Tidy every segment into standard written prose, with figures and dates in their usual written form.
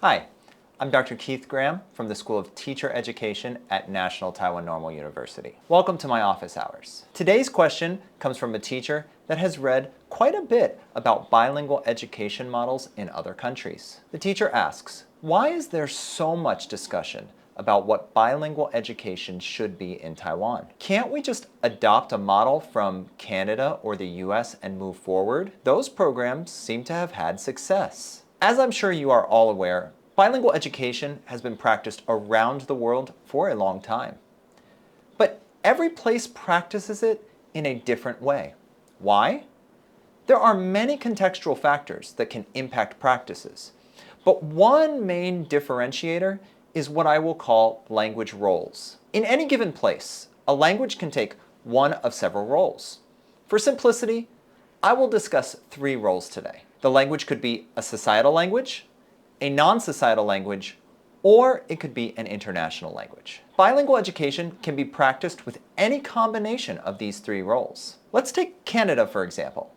Hi, I'm Dr. Keith Graham from the School of Teacher Education at National Taiwan Normal University. Welcome to my office hours. Today's question comes from a teacher that has read quite a bit about bilingual education models in other countries. The teacher asks, why is there so much discussion about what bilingual education should be in Taiwan? Can't we just adopt a model from Canada or the US and move forward? Those programs seem to have had success. As I'm sure you are all aware, bilingual education has been practiced around the world for a long time. But every place practices it in a different way. Why? There are many contextual factors that can impact practices. But one main differentiator is what I will call language roles. In any given place, a language can take one of several roles. For simplicity, I will discuss 3 roles today. The language could be a societal language, a non-societal language, or it could be an international language. Bilingual education can be practiced with any combination of these 3 roles. Let's take Canada, for example.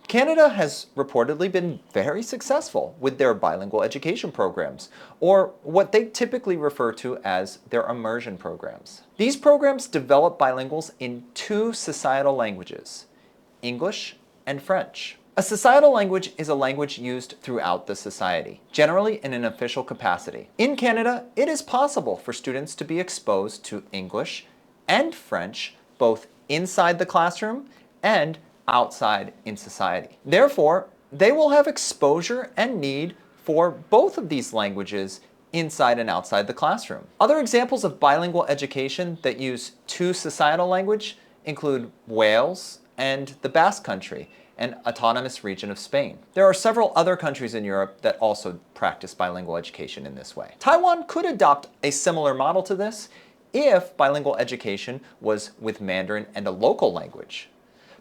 Canada has reportedly been very successful with their bilingual education programs, or what they typically refer to as their immersion programs. These programs develop bilinguals in 2 societal languages, English and French. A societal language is a language used throughout the society, generally in an official capacity. In Canada, it is possible for students to be exposed to English and French both inside the classroom and outside in society. Therefore, they will have exposure and need for both of these languages inside and outside the classroom. Other examples of bilingual education that use 2 societal languages include Wales and the Basque Country, an autonomous region of Spain. There are several other countries in Europe that also practice bilingual education in this way. Taiwan could adopt a similar model to this if bilingual education was with Mandarin and a local language.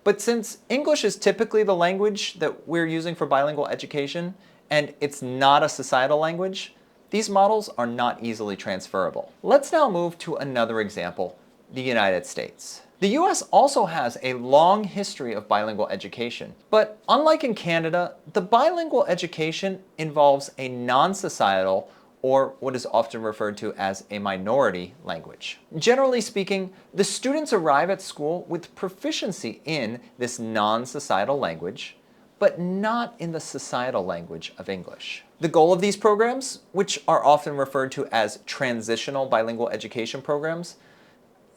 But since English is typically the language that we're using for bilingual education, and it's not a societal language, these models are not easily transferable. Let's now move to another example, the United States. The US also has a long history of bilingual education, but unlike in Canada, the bilingual education involves a non-societal, or what is often referred to as a minority language. Generally speaking, the students arrive at school with proficiency in this non-societal language, but not in the societal language of English. The goal of these programs, which are often referred to as transitional bilingual education programs,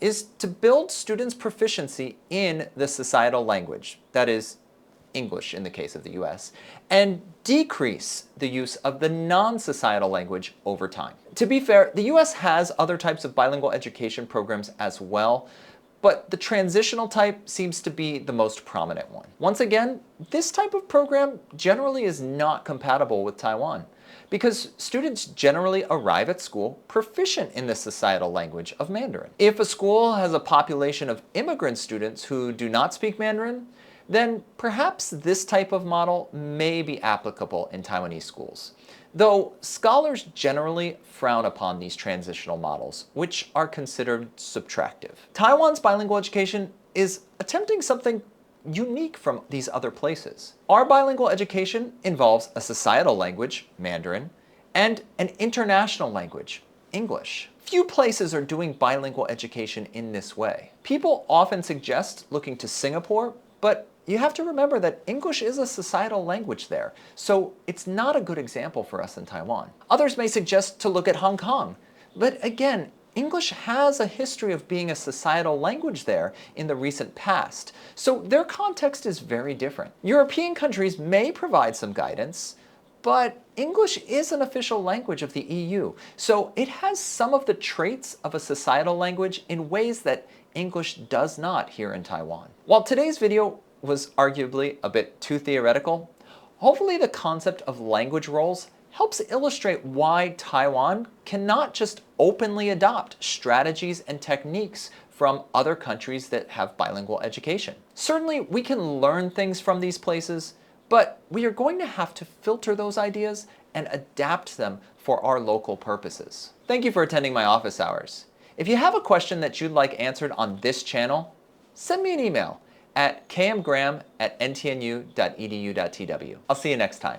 is to build students' proficiency in the societal language, that is, English in the case of the US, and decrease the use of the non-societal language over time. To be fair, the US has other types of bilingual education programs as well, but the transitional type seems to be the most prominent one. Once again, this type of program generally is not compatible with Taiwan, because students generally arrive at school proficient in the societal language of Mandarin. If a school has a population of immigrant students who do not speak Mandarin, then perhaps this type of model may be applicable in Taiwanese schools. Though scholars generally frown upon these transitional models, which are considered subtractive. Taiwan's bilingual education is attempting something unique from these other places. Our bilingual education involves a societal language, Mandarin, and an international language, English. Few places are doing bilingual education in this way. People often suggest looking to Singapore, but you have to remember that English is a societal language there, so it's not a good example for us in Taiwan. Others may suggest to look at Hong Kong, but again, English has a history of being a societal language there in the recent past, so their context is very different. European countries may provide some guidance, but English is an official language of the EU, so it has some of the traits of a societal language in ways that English does not here in Taiwan. While today's video was arguably a bit too theoretical, hopefully the concept of language roles helps illustrate why Taiwan cannot just openly adopt strategies and techniques from other countries that have bilingual education. Certainly, we can learn things from these places, but we are going to have to filter those ideas and adapt them for our local purposes. Thank you for attending my office hours. If you have a question that you'd like answered on this channel, send me an email at kmgraham@ntnu.edu.tw. I'll see you next time.